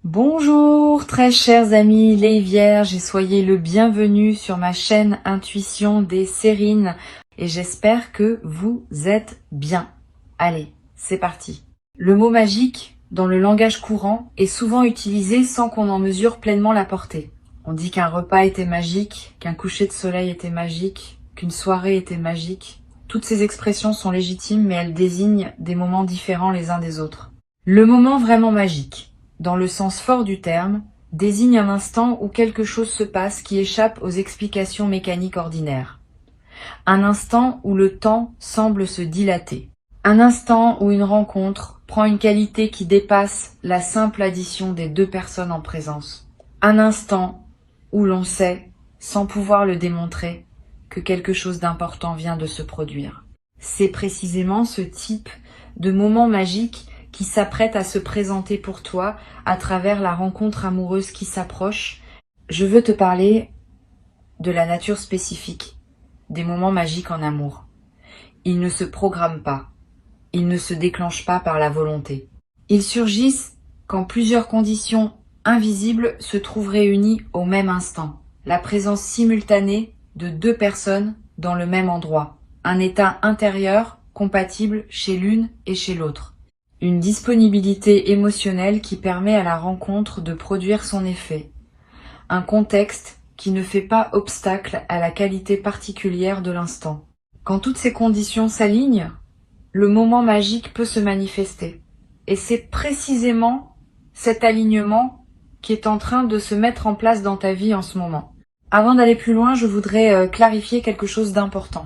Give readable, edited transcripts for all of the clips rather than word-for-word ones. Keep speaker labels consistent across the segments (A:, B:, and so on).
A: Bonjour très chers amis les vierges et soyez le bienvenu sur ma chaîne Intuition des Sérines et j'espère que vous êtes bien. Allez, c'est parti. Le mot magique, dans le langage courant, est souvent utilisé sans qu'on en mesure pleinement la portée. On dit qu'un repas était magique, qu'un coucher de soleil était magique, qu'une soirée était magique. Toutes ces expressions sont légitimes mais elles désignent des moments différents les uns des autres. Le moment vraiment magique, dans le sens fort du terme, désigne un instant où quelque chose se passe qui échappe aux explications mécaniques ordinaires. Un instant où le temps semble se dilater. Un instant où une rencontre prend une qualité qui dépasse la simple addition des deux personnes en présence. Un instant où l'on sait, sans pouvoir le démontrer, que quelque chose d'important vient de se produire. C'est précisément ce type de moment magique qui s'apprête à se présenter pour toi à travers la rencontre amoureuse qui s'approche. Je veux te parler de la nature spécifique des moments magiques en amour. Ils ne se programment pas, ils ne se déclenchent pas par la volonté. Ils surgissent quand plusieurs conditions invisibles se trouvent réunies au même instant. La présence simultanée de deux personnes dans le même endroit. Un état intérieur compatible chez l'une et chez l'autre. Une disponibilité émotionnelle qui permet à la rencontre de produire son effet. Un contexte qui ne fait pas obstacle à la qualité particulière de l'instant. Quand toutes ces conditions s'alignent, le moment magique peut se manifester. Et c'est précisément cet alignement qui est en train de se mettre en place dans ta vie en ce moment. Avant d'aller plus loin, je voudrais clarifier quelque chose d'important.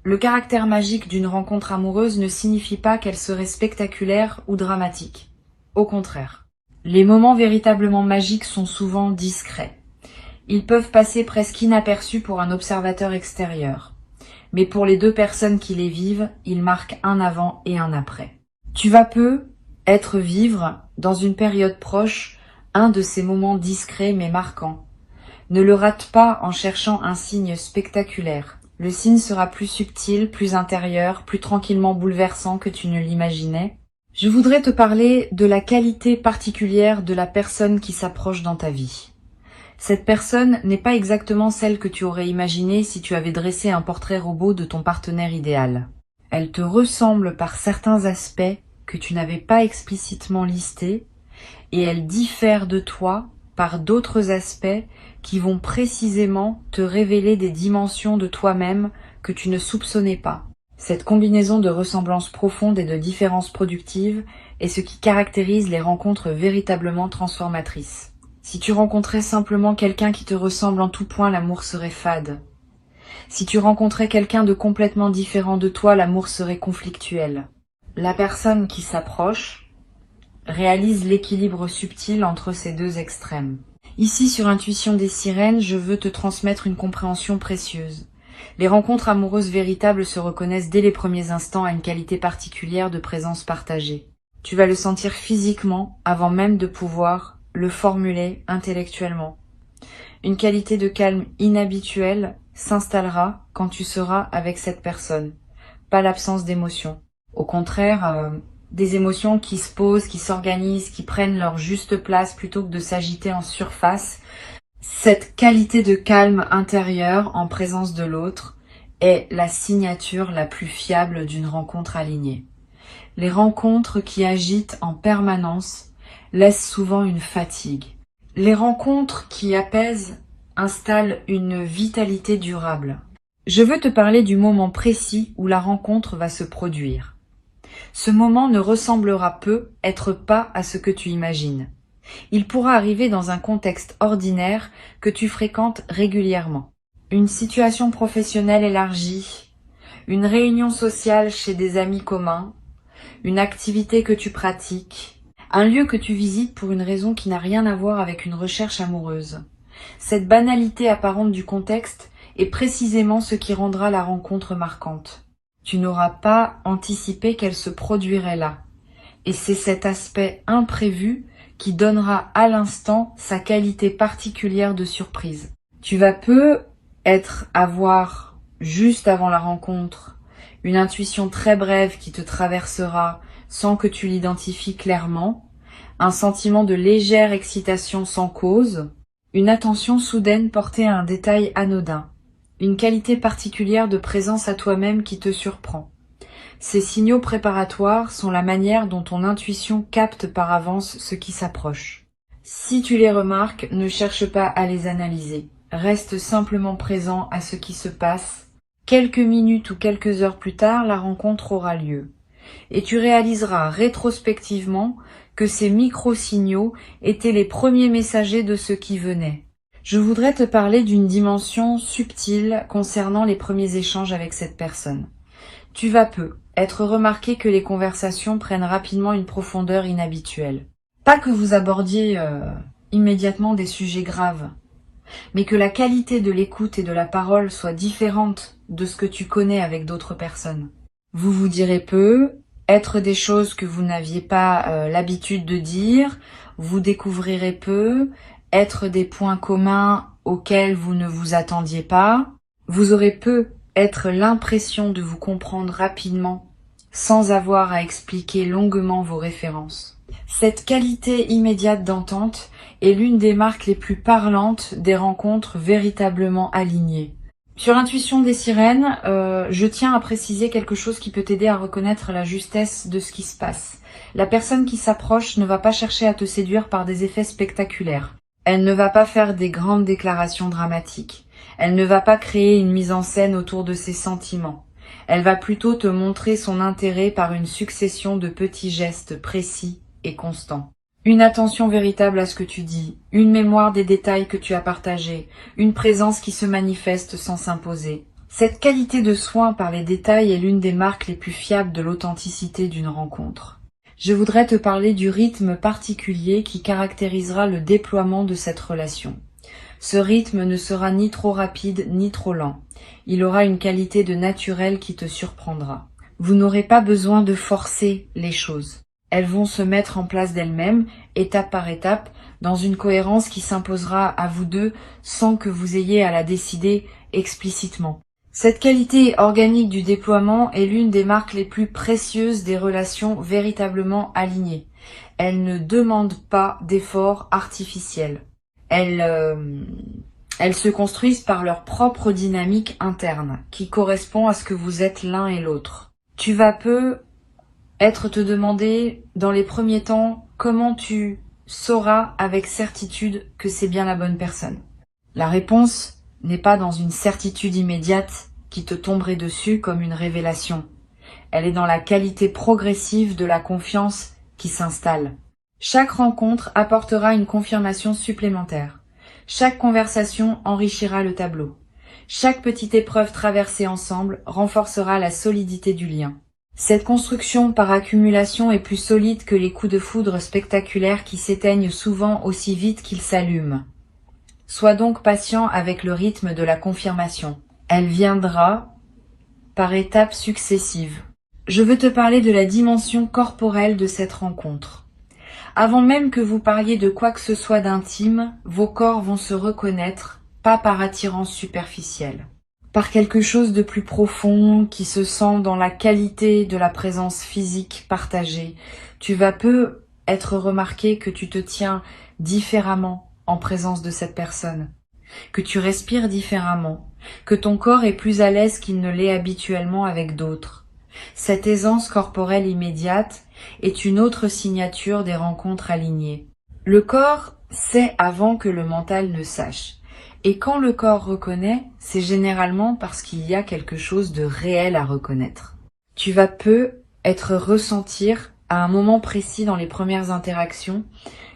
A: Le caractère magique d'une rencontre amoureuse ne signifie pas qu'elle serait spectaculaire ou dramatique. Au contraire. Les moments véritablement magiques sont souvent discrets. Ils peuvent passer presque inaperçus pour un observateur extérieur. Mais pour les deux personnes qui les vivent, ils marquent un avant et un après. Tu vas vivre, dans une période proche, un de ces moments discrets mais marquants. Ne le rate pas en cherchant un signe spectaculaire. Le signe sera plus subtil, plus intérieur, plus tranquillement bouleversant que tu ne l'imaginais. Je voudrais te parler de la qualité particulière de la personne qui s'approche dans ta vie. Cette personne n'est pas exactement celle que tu aurais imaginée si tu avais dressé un portrait robot de ton partenaire idéal. Elle te ressemble par certains aspects que tu n'avais pas explicitement listés et elle diffère de toi par d'autres aspects qui vont précisément te révéler des dimensions de toi-même que tu ne soupçonnais pas. Cette combinaison de ressemblances profondes et de différences productives est ce qui caractérise les rencontres véritablement transformatrices. Si tu rencontrais simplement quelqu'un qui te ressemble en tout point, l'amour serait fade. Si tu rencontrais quelqu'un de complètement différent de toi, l'amour serait conflictuel. La personne qui s'approche réalise l'équilibre subtil entre ces deux extrêmes. Ici, sur Intuition des Sirènes, je veux te transmettre une compréhension précieuse. Les rencontres amoureuses véritables se reconnaissent dès les premiers instants à une qualité particulière de présence partagée. Tu vas le sentir physiquement avant même de pouvoir le formuler intellectuellement. Une qualité de calme inhabituelle s'installera quand tu seras avec cette personne, pas l'absence d'émotions. Au contraire, des émotions qui se posent, qui s'organisent, qui prennent leur juste place plutôt que de s'agiter en surface. Cette qualité de calme intérieur en présence de l'autre est la signature la plus fiable d'une rencontre alignée. Les rencontres qui agitent en permanence laissent souvent une fatigue. Les rencontres qui apaisent installent une vitalité durable. Je veux te parler du moment précis où la rencontre va se produire. Ce moment ne ressemblera être pas à ce que tu imagines. Il pourra arriver dans un contexte ordinaire que tu fréquentes régulièrement. Une situation professionnelle élargie, une réunion sociale chez des amis communs, une activité que tu pratiques, un lieu que tu visites pour une raison qui n'a rien à voir avec une recherche amoureuse. Cette banalité apparente du contexte est précisément ce qui rendra la rencontre marquante. Tu n'auras pas anticipé qu'elle se produirait là. Et c'est cet aspect imprévu qui donnera à l'instant sa qualité particulière de surprise. Tu vas avoir, juste avant la rencontre, une intuition très brève qui te traversera sans que tu l'identifies clairement, un sentiment de légère excitation sans cause, une attention soudaine portée à un détail anodin, une qualité particulière de présence à toi-même qui te surprend. Ces signaux préparatoires sont la manière dont ton intuition capte par avance ce qui s'approche. Si tu les remarques, ne cherche pas à les analyser. Reste simplement présent à ce qui se passe. Quelques minutes ou quelques heures plus tard, la rencontre aura lieu. Et tu réaliseras rétrospectivement que ces micro-signaux étaient les premiers messagers de ce qui venait. Je voudrais te parler d'une dimension subtile concernant les premiers échanges avec cette personne. Tu vas peu être remarqué que les conversations prennent rapidement une profondeur inhabituelle. Pas que vous abordiez immédiatement des sujets graves, mais que la qualité de l'écoute et de la parole soit différente de ce que tu connais avec d'autres personnes. Vous vous direz peu, être des choses que vous n'aviez pas l'habitude de dire, vous découvrirez peu, être des points communs auxquels vous ne vous attendiez pas, vous aurez peu être l'impression de vous comprendre rapidement sans avoir à expliquer longuement vos références. Cette qualité immédiate d'entente est l'une des marques les plus parlantes des rencontres véritablement alignées. Sur l'intuition des sirènes, je tiens à préciser quelque chose qui peut t'aider à reconnaître la justesse de ce qui se passe. La personne qui s'approche ne va pas chercher à te séduire par des effets spectaculaires. Elle ne va pas faire des grandes déclarations dramatiques. Elle ne va pas créer une mise en scène autour de ses sentiments. Elle va plutôt te montrer son intérêt par une succession de petits gestes précis et constants. Une attention véritable à ce que tu dis, une mémoire des détails que tu as partagés, une présence qui se manifeste sans s'imposer. Cette qualité de soin par les détails est l'une des marques les plus fiables de l'authenticité d'une rencontre. Je voudrais te parler du rythme particulier qui caractérisera le déploiement de cette relation. Ce rythme ne sera ni trop rapide ni trop lent. Il aura une qualité de naturel qui te surprendra. Vous n'aurez pas besoin de forcer les choses. Elles vont se mettre en place d'elles-mêmes, étape par étape, dans une cohérence qui s'imposera à vous deux sans que vous ayez à la décider explicitement. Cette qualité organique du déploiement est l'une des marques les plus précieuses des relations véritablement alignées. Elle ne demande pas d'efforts artificiels. Elles se construisent par leur propre dynamique interne, qui correspond à ce que vous êtes l'un et l'autre. Tu vas peu être te demander, dans les premiers temps, comment tu sauras avec certitude que c'est bien la bonne personne. La réponse n'est pas dans une certitude immédiate qui te tomberait dessus comme une révélation. Elle est dans la qualité progressive de la confiance qui s'installe. Chaque rencontre apportera une confirmation supplémentaire. Chaque conversation enrichira le tableau. Chaque petite épreuve traversée ensemble renforcera la solidité du lien. Cette construction par accumulation est plus solide que les coups de foudre spectaculaires qui s'éteignent souvent aussi vite qu'ils s'allument. Sois donc patient avec le rythme de la confirmation. Elle viendra par étapes successives. Je veux te parler de la dimension corporelle de cette rencontre. Avant même que vous parliez de quoi que ce soit d'intime, vos corps vont se reconnaître, pas par attirance superficielle, par quelque chose de plus profond qui se sent dans la qualité de la présence physique partagée. Tu vas peu être remarqué que tu te tiens différemment en présence de cette personne, que tu respires différemment, que ton corps est plus à l'aise qu'il ne l'est habituellement avec d'autres. Cette aisance corporelle immédiate est une autre signature des rencontres alignées. Le corps sait avant que le mental ne sache. Et quand le corps reconnaît, c'est généralement parce qu'il y a quelque chose de réel à reconnaître. Tu vas peu être ressentir à un moment précis dans les premières interactions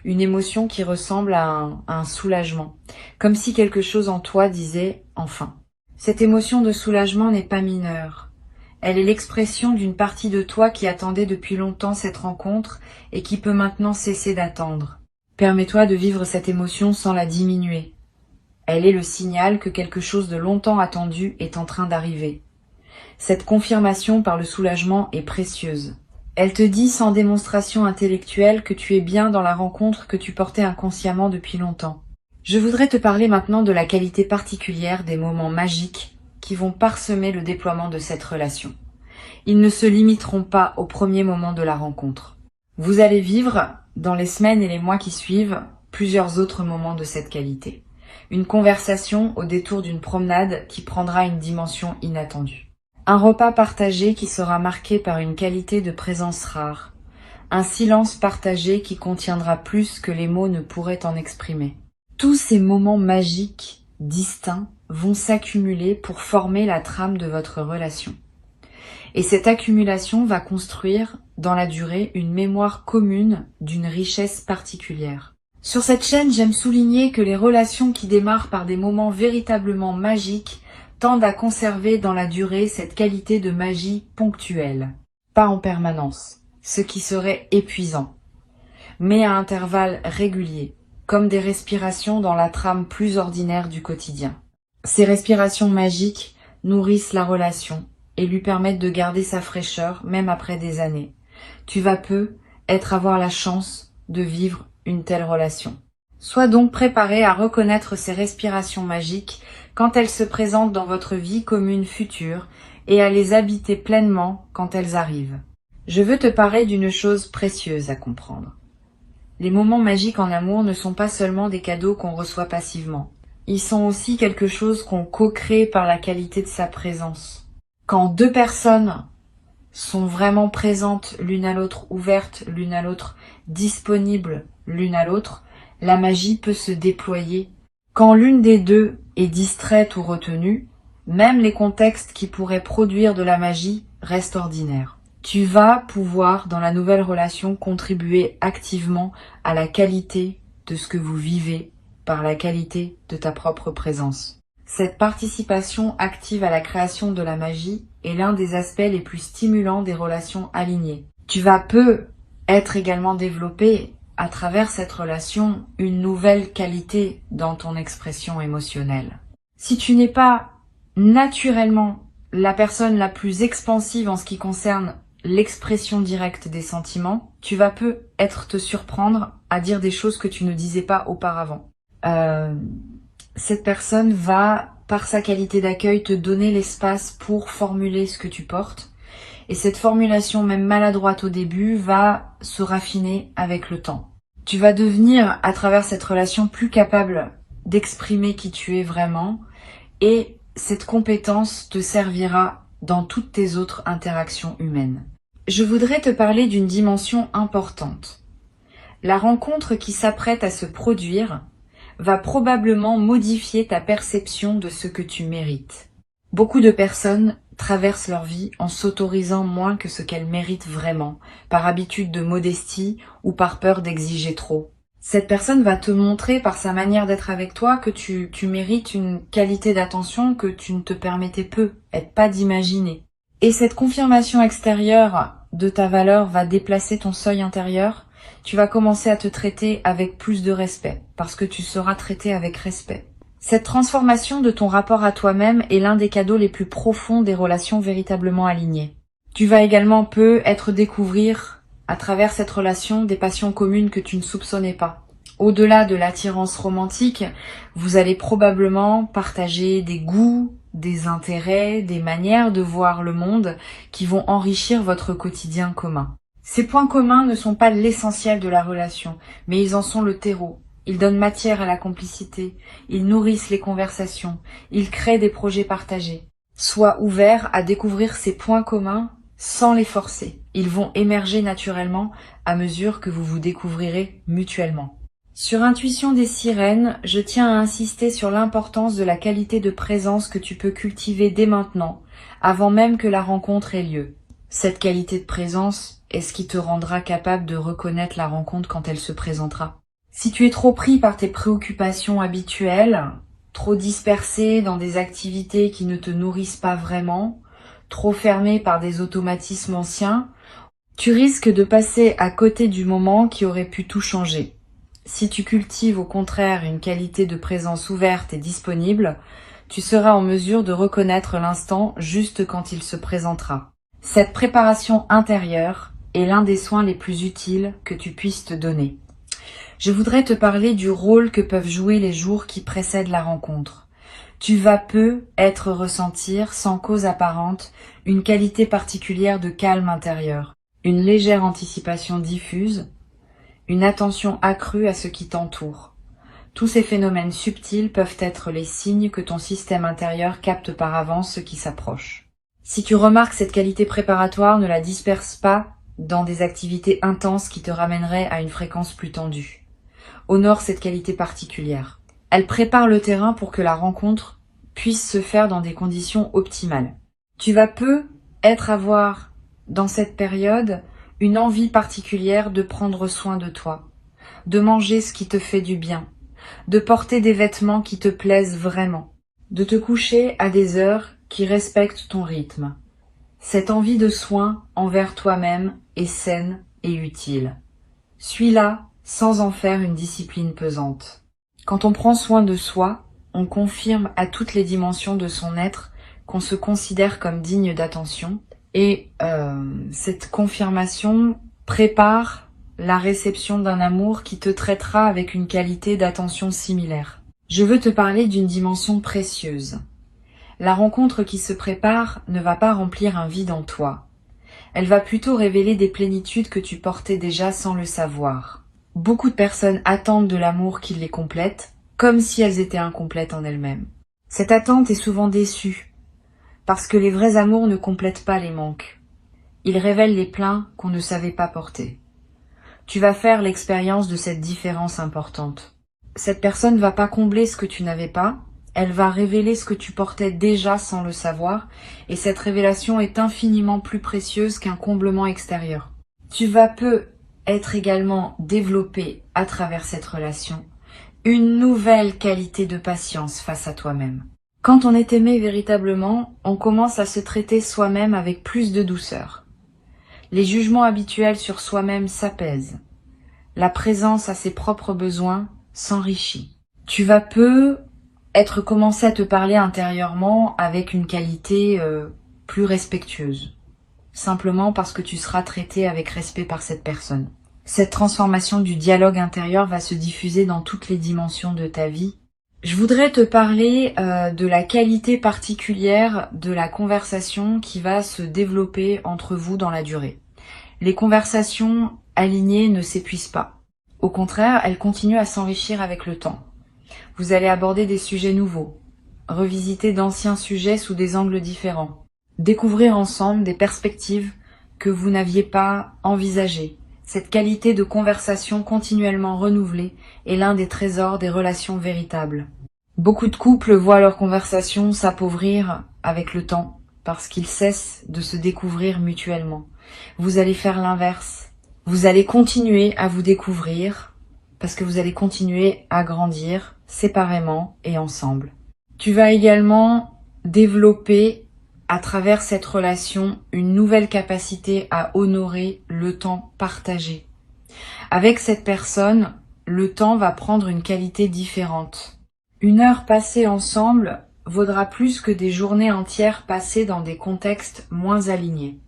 A: une émotion qui ressemble à un soulagement, comme si quelque chose en toi disait « enfin ». Cette émotion de soulagement n'est pas mineure. Elle est l'expression d'une partie de toi qui attendait depuis longtemps cette rencontre et qui peut maintenant cesser d'attendre. Permets-toi de vivre cette émotion sans la diminuer. Elle est le signal que quelque chose de longtemps attendu est en train d'arriver. Cette confirmation par le soulagement est précieuse. Elle te dit sans démonstration intellectuelle que tu es bien dans la rencontre que tu portais inconsciemment depuis longtemps. Je voudrais te parler maintenant de la qualité particulière des moments magiques qui vont parsemer le déploiement de cette relation. Ils ne se limiteront pas au premier moment de la rencontre. Vous allez vivre dans les semaines et les mois qui suivent, plusieurs autres moments de cette qualité. Une conversation au détour d'une promenade qui prendra une dimension inattendue. Un repas partagé qui sera marqué par une qualité de présence rare. Un silence partagé qui contiendra plus que les mots ne pourraient en exprimer. Tous ces moments magiques, distincts, vont s'accumuler pour former la trame de votre relation. Et cette accumulation va construire, dans la durée, une mémoire commune d'une richesse particulière. Sur cette chaîne, j'aime souligner que les relations qui démarrent par des moments véritablement magiques tendent à conserver dans la durée cette qualité de magie ponctuelle, pas en permanence, ce qui serait épuisant, mais à intervalles réguliers, comme des respirations dans la trame plus ordinaire du quotidien. Ces respirations magiques nourrissent la relation et lui permettent de garder sa fraîcheur même après des années. Tu vas peu avoir la chance de vivre une telle relation. Sois donc préparé à reconnaître ces respirations magiques quand elles se présentent dans votre vie commune future et à les habiter pleinement quand elles arrivent. Je veux te parler d'une chose précieuse à comprendre. Les moments magiques en amour ne sont pas seulement des cadeaux qu'on reçoit passivement. Ils sont aussi quelque chose qu'on co-crée par la qualité de sa présence. Quand deux personnes sont vraiment présentes l'une à l'autre, ouvertes l'une à l'autre, disponibles l'une à l'autre, la magie peut se déployer. Quand l'une des deux est distraite ou retenue, même les contextes qui pourraient produire de la magie restent ordinaires. Tu vas pouvoir, dans la nouvelle relation, contribuer activement à la qualité de ce que vous vivez par la qualité de ta propre présence. Cette participation active à la création de la magie est l'un des aspects les plus stimulants des relations alignées. Tu vas peu être également développé à travers cette relation une nouvelle qualité dans ton expression émotionnelle. Si tu n'es pas naturellement la personne la plus expansive en ce qui concerne l'expression directe des sentiments, tu vas peu te surprendre à dire des choses que tu ne disais pas auparavant. Cette personne va, par sa qualité d'accueil, te donner l'espace pour formuler ce que tu portes. Et cette formulation, même maladroite au début, va se raffiner avec le temps. Tu vas devenir, à travers cette relation, plus capable d'exprimer qui tu es vraiment. Et cette compétence te servira dans toutes tes autres interactions humaines. Je voudrais te parler d'une dimension importante. La rencontre qui s'apprête à se produire va probablement modifier ta perception de ce que tu mérites. Beaucoup de personnes traversent leur vie en s'autorisant moins que ce qu'elles méritent vraiment, par habitude de modestie ou par peur d'exiger trop. Cette personne va te montrer par sa manière d'être avec toi que tu mérites une qualité d'attention que tu ne te permettais pas d'imaginer. Et cette confirmation extérieure de ta valeur va déplacer ton seuil intérieur. Tu vas commencer à te traiter avec plus de respect, parce que tu seras traité avec respect. Cette transformation de ton rapport à toi-même est l'un des cadeaux les plus profonds des relations véritablement alignées. Tu vas également découvrir, à travers cette relation, des passions communes que tu ne soupçonnais pas. Au-delà de l'attirance romantique, vous allez probablement partager des goûts, des intérêts, des manières de voir le monde qui vont enrichir votre quotidien commun. Ces points communs ne sont pas l'essentiel de la relation, mais ils en sont le terreau. Ils donnent matière à la complicité, ils nourrissent les conversations, ils créent des projets partagés. Sois ouvert à découvrir ces points communs sans les forcer. Ils vont émerger naturellement à mesure que vous vous découvrirez mutuellement. Sur Intuition des sirènes, je tiens à insister sur l'importance de la qualité de présence que tu peux cultiver dès maintenant, avant même que la rencontre ait lieu. Cette qualité de présence est ce qui te rendra capable de reconnaître la rencontre quand elle se présentera. Si tu es trop pris par tes préoccupations habituelles, trop dispersé dans des activités qui ne te nourrissent pas vraiment, trop fermé par des automatismes anciens, tu risques de passer à côté du moment qui aurait pu tout changer. Si tu cultives au contraire une qualité de présence ouverte et disponible, tu seras en mesure de reconnaître l'instant juste quand il se présentera. Cette préparation intérieure est l'un des soins les plus utiles que tu puisses te donner. Je voudrais te parler du rôle que peuvent jouer les jours qui précèdent la rencontre. Tu vas ressentir, sans cause apparente, une qualité particulière de calme intérieur, une légère anticipation diffuse, une attention accrue à ce qui t'entoure. Tous ces phénomènes subtils peuvent être les signes que ton système intérieur capte par avance ce qui s'approche. Si tu remarques cette qualité préparatoire, ne la disperse pas dans des activités intenses qui te ramèneraient à une fréquence plus tendue. Honore cette qualité particulière. Elle prépare le terrain pour que la rencontre puisse se faire dans des conditions optimales. Tu vas avoir dans cette période une envie particulière de prendre soin de toi, de manger ce qui te fait du bien, de porter des vêtements qui te plaisent vraiment, de te coucher à des heures qui respectent ton rythme. Cette envie de soin envers toi-même est saine et utile. Suis-la sans en faire une discipline pesante. Quand on prend soin de soi, on confirme à toutes les dimensions de son être qu'on se considère comme digne d'attention et cette confirmation prépare la réception d'un amour qui te traitera avec une qualité d'attention similaire. Je veux te parler d'une dimension précieuse. La rencontre qui se prépare ne va pas remplir un vide en toi. Elle va plutôt révéler des plénitudes que tu portais déjà sans le savoir. Beaucoup de personnes attendent de l'amour qui les complète, comme si elles étaient incomplètes en elles-mêmes. Cette attente est souvent déçue, parce que les vrais amours ne complètent pas les manques. Ils révèlent les pleins qu'on ne savait pas porter. Tu vas faire l'expérience de cette différence importante. Cette personne ne va pas combler ce que tu n'avais pas, elle va révéler ce que tu portais déjà sans le savoir, et cette révélation est infiniment plus précieuse qu'un comblement extérieur. Tu vas être également développé à travers cette relation une nouvelle qualité de patience face à toi-même. Quand on est aimé véritablement, on commence à se traiter soi-même avec plus de douceur. Les jugements habituels sur soi-même s'apaisent. La présence à ses propres besoins s'enrichit. Tu vas commencer à te parler intérieurement avec une qualité plus respectueuse. Simplement parce que tu seras traité avec respect par cette personne. Cette transformation du dialogue intérieur va se diffuser dans toutes les dimensions de ta vie. Je voudrais te parler de la qualité particulière de la conversation qui va se développer entre vous dans la durée. Les conversations alignées ne s'épuisent pas. Au contraire, elles continuent à s'enrichir avec le temps. Vous allez aborder des sujets nouveaux, revisiter d'anciens sujets sous des angles différents, découvrir ensemble des perspectives que vous n'aviez pas envisagées. Cette qualité de conversation continuellement renouvelée est l'un des trésors des relations véritables. Beaucoup de couples voient leur conversation s'appauvrir avec le temps parce qu'ils cessent de se découvrir mutuellement. Vous allez faire l'inverse. Vous allez continuer à vous découvrir parce que vous allez continuer à grandir séparément et ensemble. Tu vas également développer à travers cette relation une nouvelle capacité à honorer le temps partagé. Avec cette personne, le temps va prendre une qualité différente. Une heure passée ensemble vaudra plus que des journées entières passées dans des contextes moins alignés.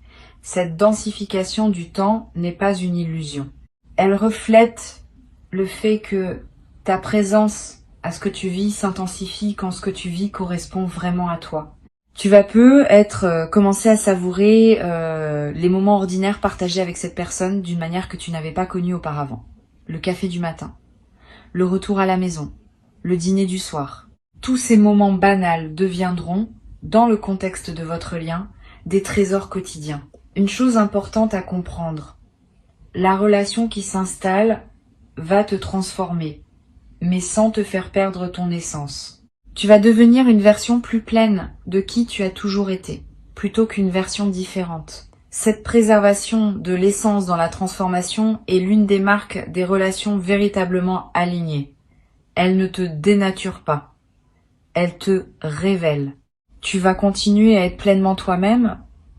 A: Cette densification du temps n'est pas une illusion. Elle reflète le fait que ta présence à ce que tu vis s'intensifie quand ce que tu vis correspond vraiment à toi. Tu vas commencer à savourer les moments ordinaires partagés avec cette personne d'une manière que tu n'avais pas connue auparavant. Le café du matin, le retour à la maison, le dîner du soir. Tous ces moments banals deviendront, dans le contexte de votre lien, des trésors quotidiens. Une chose importante à comprendre, la relation qui s'installe va te transformer, mais sans te faire perdre ton essence. Tu vas devenir une version plus pleine de qui tu as toujours été, plutôt qu'une version différente. Cette préservation de l'essence dans la transformation est l'une des marques des relations véritablement alignées. Elle ne te dénature pas, elle te révèle. Tu vas continuer à être pleinement toi-même,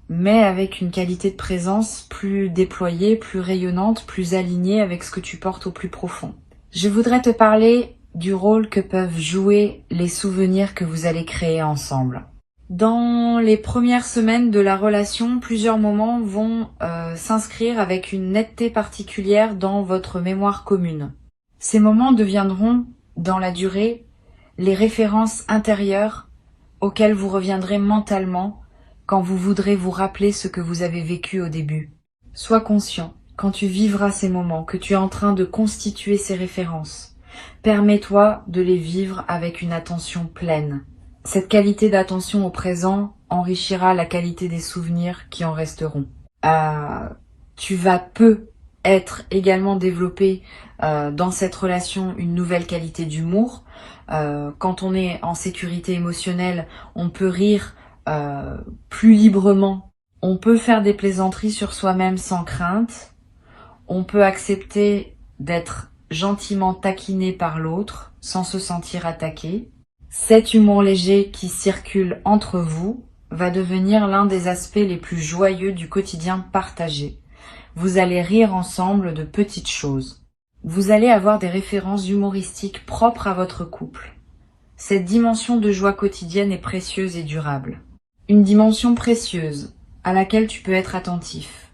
A: mais avec une qualité de présence plus déployée, plus rayonnante, plus alignée avec ce que tu portes au plus profond. Je voudrais te parler du rôle que peuvent jouer les souvenirs que vous allez créer ensemble. Dans les premières semaines de la relation, plusieurs moments vont s'inscrire avec une netteté particulière dans votre mémoire commune. Ces moments deviendront, dans la durée, les références intérieures auxquelles vous reviendrez mentalement quand vous voudrez vous rappeler ce que vous avez vécu au début. Sois conscient quand tu vivras ces moments, que tu es en train de constituer ces références, permets-toi de les vivre avec une attention pleine. Cette qualité d'attention au présent enrichira la qualité des souvenirs qui en resteront. Tu vas être également développé dans cette relation une nouvelle qualité d'humour. Quand on est en sécurité émotionnelle, on peut rire plus librement. On peut faire des plaisanteries sur soi-même sans crainte. On peut accepter d'être gentiment taquiné par l'autre sans se sentir attaqué. Cet humour léger qui circule entre vous va devenir l'un des aspects les plus joyeux du quotidien partagé. Vous allez rire ensemble de petites choses. Vous allez avoir des références humoristiques propres à votre couple. Cette dimension de joie quotidienne est précieuse et durable. Une dimension précieuse à laquelle tu peux être attentif.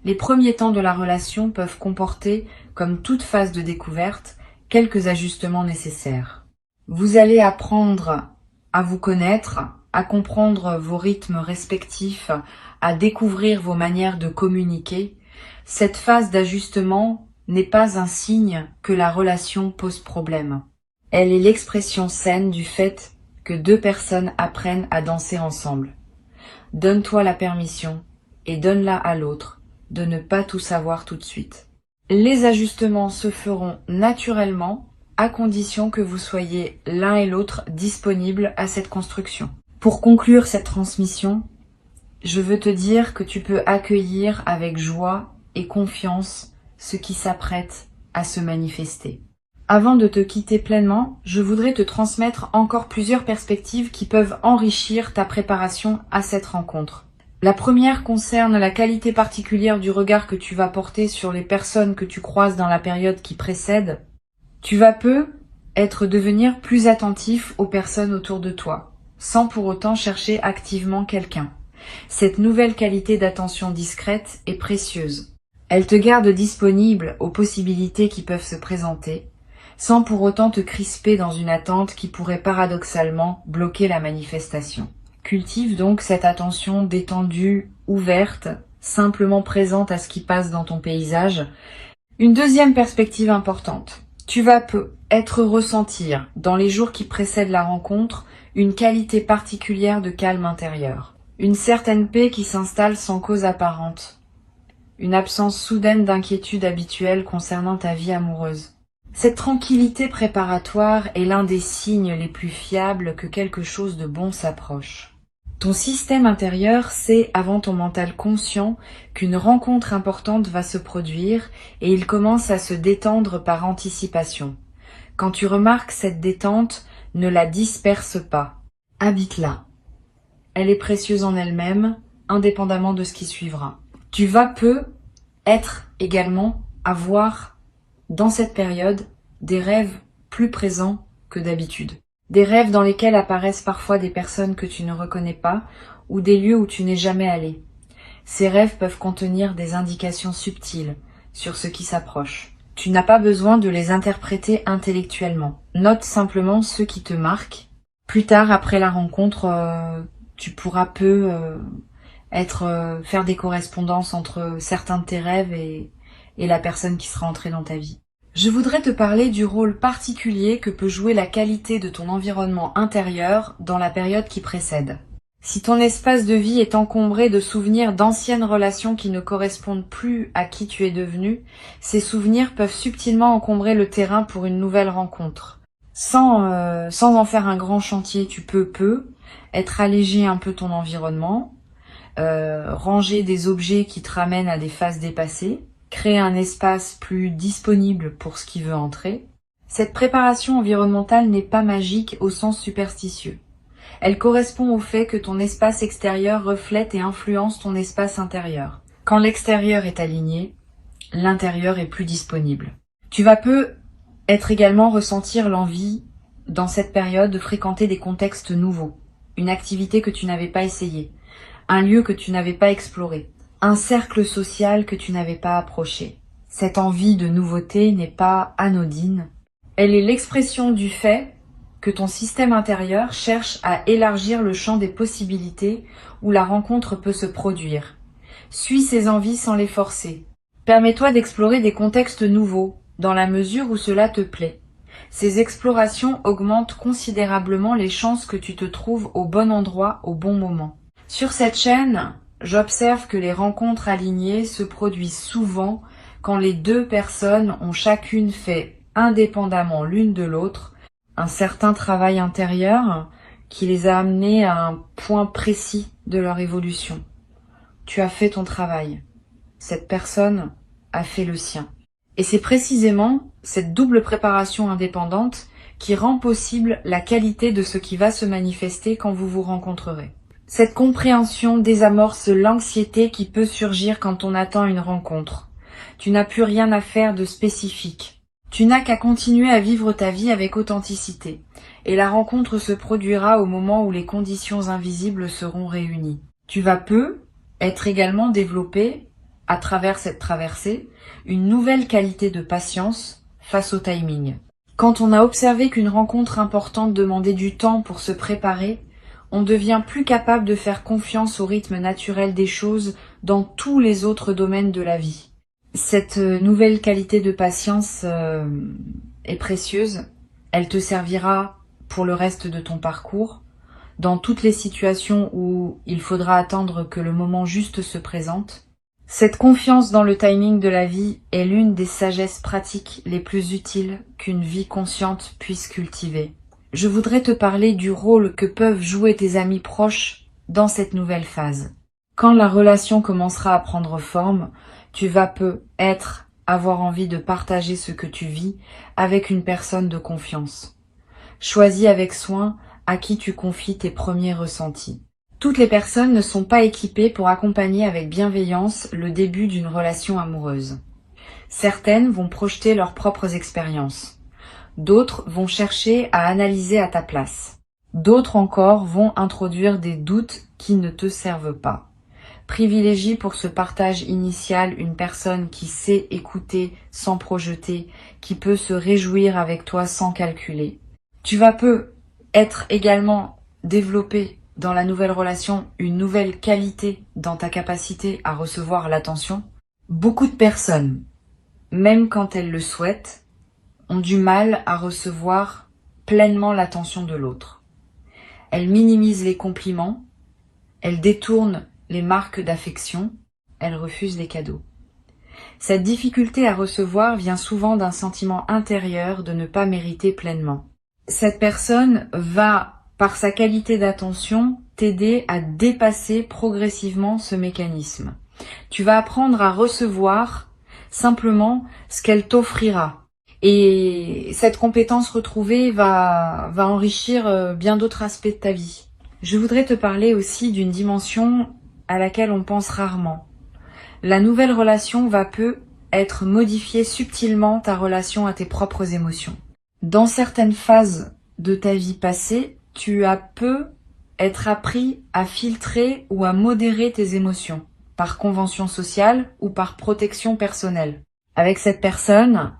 A: Les premiers temps de la relation peuvent comporter, comme toute phase de découverte, quelques ajustements nécessaires. Vous allez apprendre à vous connaître, à comprendre vos rythmes respectifs, à découvrir vos manières de communiquer. Cette phase d'ajustement n'est pas un signe que la relation pose problème. Elle est l'expression saine du fait que deux personnes apprennent à danser ensemble. Donne-toi la permission et donne-la à l'autre de ne pas tout savoir tout de suite. Les ajustements se feront naturellement à condition que vous soyez l'un et l'autre disponibles à cette construction. Pour conclure cette transmission, je veux te dire que tu peux accueillir avec joie et confiance ce qui s'apprête à se manifester. Avant de te quitter pleinement, je voudrais te transmettre encore plusieurs perspectives qui peuvent enrichir ta préparation à cette rencontre. La première concerne la qualité particulière du regard que tu vas porter sur les personnes que tu croises dans la période qui précède. Tu vas devenir plus attentif aux personnes autour de toi, sans pour autant chercher activement quelqu'un. Cette nouvelle qualité d'attention discrète est précieuse. Elle te garde disponible aux possibilités qui peuvent se présenter, sans pour autant te crisper dans une attente qui pourrait paradoxalement bloquer la manifestation. Cultive donc cette attention détendue, ouverte, simplement présente à ce qui passe dans ton paysage. Une deuxième perspective importante. Tu vas ressentir, dans les jours qui précèdent la rencontre, une qualité particulière de calme intérieur. Une certaine paix qui s'installe sans cause apparente. Une absence soudaine d'inquiétude habituelle concernant ta vie amoureuse. Cette tranquillité préparatoire est l'un des signes les plus fiables que quelque chose de bon s'approche. Ton système intérieur sait avant ton mental conscient qu'une rencontre importante va se produire et il commence à se détendre par anticipation. Quand tu remarques cette détente, ne la disperse pas. Habite-la. Elle est précieuse en elle-même, indépendamment de ce qui suivra. Tu vas être également avoir dans cette période des rêves plus présents que d'habitude. Des rêves dans lesquels apparaissent parfois des personnes que tu ne reconnais pas ou des lieux où tu n'es jamais allé. Ces rêves peuvent contenir des indications subtiles sur ce qui s'approche. Tu n'as pas besoin de les interpréter intellectuellement. Note simplement ceux qui te marquent. Plus tard, après la rencontre, tu pourras faire des correspondances entre certains de tes rêves et la personne qui sera entrée dans ta vie. Je voudrais te parler du rôle particulier que peut jouer la qualité de ton environnement intérieur dans la période qui précède. Si ton espace de vie est encombré de souvenirs d'anciennes relations qui ne correspondent plus à qui tu es devenu, ces souvenirs peuvent subtilement encombrer le terrain pour une nouvelle rencontre. Sans en faire un grand chantier, tu peux être allégé un peu ton environnement, ranger des objets qui te ramènent à des phases dépassées, créer un espace plus disponible pour ce qui veut entrer. Cette préparation environnementale n'est pas magique au sens superstitieux. Elle correspond au fait que ton espace extérieur reflète et influence ton espace intérieur. Quand l'extérieur est aligné, l'intérieur est plus disponible. Tu vas être également ressentir l'envie, dans cette période, de fréquenter des contextes nouveaux, une activité que tu n'avais pas essayée, un lieu que tu n'avais pas exploré, un cercle social que tu n'avais pas approché. Cette envie de nouveauté n'est pas anodine. Elle est l'expression du fait que ton système intérieur cherche à élargir le champ des possibilités où la rencontre peut se produire. Suis ces envies sans les forcer. Permets-toi d'explorer des contextes nouveaux, dans la mesure où cela te plaît. Ces explorations augmentent considérablement les chances que tu te trouves au bon endroit au bon moment. Sur cette chaîne, j'observe que les rencontres alignées se produisent souvent quand les deux personnes ont chacune fait, indépendamment l'une de l'autre, un certain travail intérieur qui les a amenés à un point précis de leur évolution. Tu as fait ton travail. Cette personne a fait le sien. Et c'est précisément cette double préparation indépendante qui rend possible la qualité de ce qui va se manifester quand vous vous rencontrerez. Cette compréhension désamorce l'anxiété qui peut surgir quand on attend une rencontre. Tu n'as plus rien à faire de spécifique. Tu n'as qu'à continuer à vivre ta vie avec authenticité. Et la rencontre se produira au moment où les conditions invisibles seront réunies. Tu vas être également développé, à travers cette traversée, une nouvelle qualité de patience face au timing. Quand on a observé qu'une rencontre importante demandait du temps pour se préparer, on devient plus capable de faire confiance au rythme naturel des choses dans tous les autres domaines de la vie. Cette nouvelle qualité de patience est précieuse. Elle te servira pour le reste de ton parcours, dans toutes les situations où il faudra attendre que le moment juste se présente. Cette confiance dans le timing de la vie est l'une des sagesses pratiques les plus utiles qu'une vie consciente puisse cultiver. Je voudrais te parler du rôle que peuvent jouer tes amis proches dans cette nouvelle phase. Quand la relation commencera à prendre forme, tu vas avoir envie de partager ce que tu vis avec une personne de confiance. Choisis avec soin à qui tu confies tes premiers ressentis. Toutes les personnes ne sont pas équipées pour accompagner avec bienveillance le début d'une relation amoureuse. Certaines vont projeter leurs propres expériences. D'autres vont chercher à analyser à ta place. D'autres encore vont introduire des doutes qui ne te servent pas. Privilégie pour ce partage initial une personne qui sait écouter sans projeter, qui peut se réjouir avec toi sans calculer. Tu vas être également développé dans la nouvelle relation une nouvelle qualité dans ta capacité à recevoir l'attention. Beaucoup de personnes, même quand elles le souhaitent, ont du mal à recevoir pleinement l'attention de l'autre. Elles minimisent les compliments, elles détournent les marques d'affection, elles refusent les cadeaux. Cette difficulté à recevoir vient souvent d'un sentiment intérieur de ne pas mériter pleinement. Cette personne va, par sa qualité d'attention, t'aider à dépasser progressivement ce mécanisme. Tu vas apprendre à recevoir simplement ce qu'elle t'offrira. Et cette compétence retrouvée va enrichir bien d'autres aspects de ta vie. Je voudrais te parler aussi d'une dimension à laquelle on pense rarement. La nouvelle relation va être modifier subtilement ta relation à tes propres émotions. Dans certaines phases de ta vie passée, tu as être appris à filtrer ou à modérer tes émotions, par convention sociale ou par protection personnelle. Avec cette personne,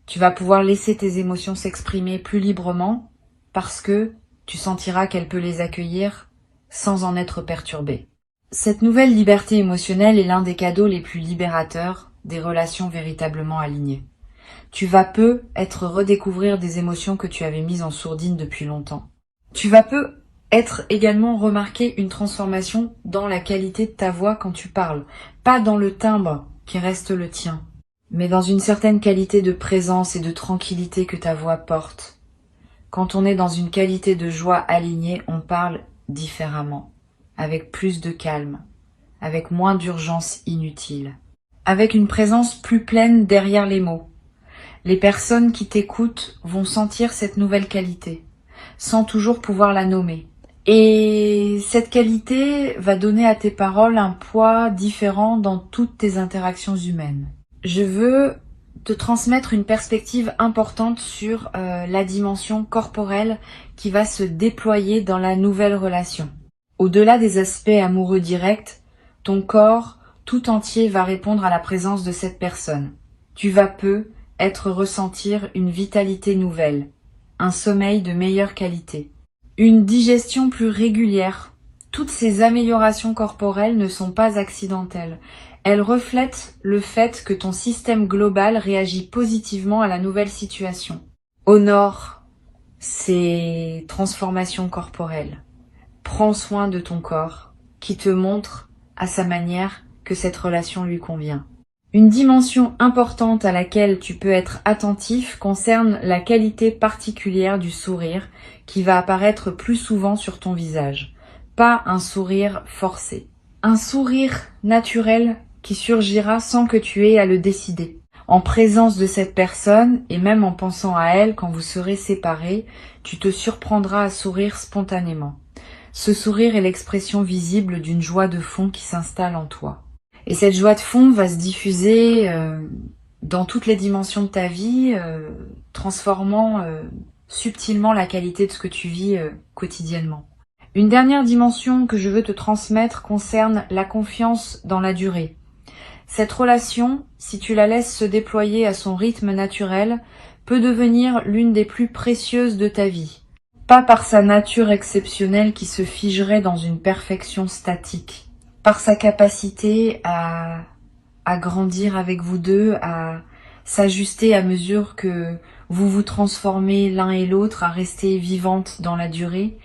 A: tu vas pouvoir laisser tes émotions s'exprimer plus librement parce que tu sentiras qu'elle peut les accueillir sans en être perturbée. Cette nouvelle liberté émotionnelle est l'un des cadeaux les plus libérateurs des relations véritablement alignées. Tu vas être redécouvrir des émotions que tu avais mises en sourdine depuis longtemps. Tu vas être également remarquer une transformation dans la qualité de ta voix quand tu parles, pas dans le timbre qui reste le tien, mais dans une certaine qualité de présence et de tranquillité que ta voix porte. Quand on est dans une qualité de joie alignée, on parle différemment, avec plus de calme, avec moins d'urgence inutile, avec une présence plus pleine derrière les mots. Les personnes qui t'écoutent vont sentir cette nouvelle qualité, sans toujours pouvoir la nommer. Et cette qualité va donner à tes paroles un poids différent dans toutes tes interactions humaines. Je veux te transmettre une perspective importante sur la dimension corporelle qui va se déployer dans la nouvelle relation. Au-delà des aspects amoureux directs, ton corps tout entier va répondre à la présence de cette personne. Tu vas ressentir une vitalité nouvelle, un sommeil de meilleure qualité, une digestion plus régulière. Toutes ces améliorations corporelles ne sont pas accidentelles. Elle reflète le fait que ton système global réagit positivement à la nouvelle situation. Honore ces transformations corporelles. Prends soin de ton corps, qui te montre à sa manière que cette relation lui convient. Une dimension importante à laquelle tu peux être attentif concerne la qualité particulière du sourire qui va apparaître plus souvent sur ton visage. Pas un sourire forcé. Un sourire naturel qui surgira sans que tu aies à le décider. En présence de cette personne, et même en pensant à elle quand vous serez séparés, tu te surprendras à sourire spontanément. Ce sourire est l'expression visible d'une joie de fond qui s'installe en toi. Et cette joie de fond va se diffuser dans toutes les dimensions de ta vie, transformant subtilement la qualité de ce que tu vis quotidiennement. Une dernière dimension que je veux te transmettre concerne la confiance dans la durée. Cette relation, si tu la laisses se déployer à son rythme naturel, peut devenir l'une des plus précieuses de ta vie. Pas par sa nature exceptionnelle qui se figerait dans une perfection statique, par sa capacité à grandir avec vous deux, à s'ajuster à mesure que vous vous transformez l'un et l'autre, à rester vivante dans la durée.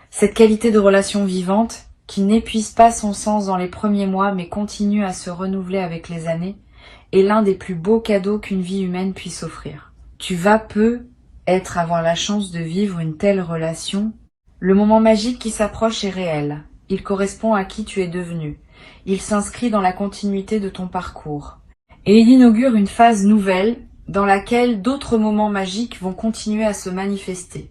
A: Cette qualité de relation vivante, qui n'épuise pas son sens dans les premiers mois mais continue à se renouveler avec les années, est l'un des plus beaux cadeaux qu'une vie humaine puisse offrir. Tu vas avoir la chance de vivre une telle relation. Le moment magique qui s'approche est réel. Il correspond à qui tu es devenu. Il s'inscrit dans la continuité de ton parcours. Et il inaugure une phase nouvelle dans laquelle d'autres moments magiques vont continuer à se manifester.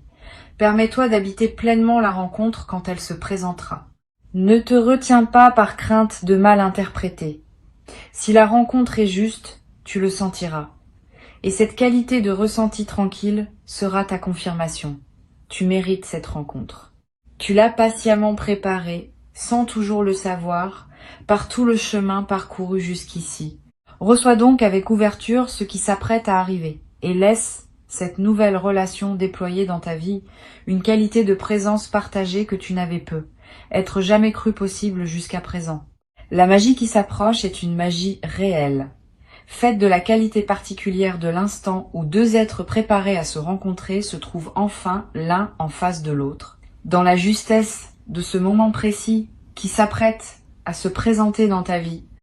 A: Permets-toi d'habiter pleinement la rencontre quand elle se présentera. Ne te retiens pas par crainte de mal interpréter. Si la rencontre est juste, tu le sentiras. Et cette qualité de ressenti tranquille sera ta confirmation. Tu mérites cette rencontre. Tu l'as patiemment préparée, sans toujours le savoir, par tout le chemin parcouru jusqu'ici. Reçois donc avec ouverture ce qui s'apprête à arriver et laisse cette nouvelle relation déployer dans ta vie une qualité de présence partagée que tu n'avais peu, être jamais cru possible jusqu'à présent. La magie qui s'approche est une magie réelle, faite de la qualité particulière de l'instant où deux êtres préparés à se rencontrer se trouvent enfin l'un en face de l'autre. Dans la justesse de ce moment précis qui s'apprête à se présenter dans ta vie,